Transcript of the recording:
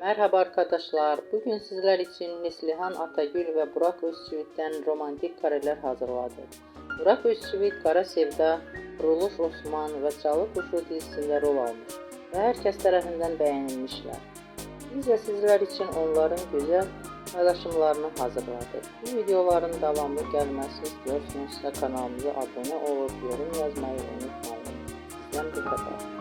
Merhaba arkadaşlar. Bugün sizler için Neslihan Atagül ve Burak Özçivit'ten romantik kareler hazırladık. Burak Özçivit, Kara Sevda, Kuruluş Osman ve Çalı Kuşu dizisinde rol almış ve herkes tarafından beğenilmişler. Biz de sizler için onların güzel paylaşımlarını hazırladık. Bu videoların devamlı gelmesini istiyorsanız kanalımıza abone olup yorum yazmayı unutmayın. Bizden bu kadar.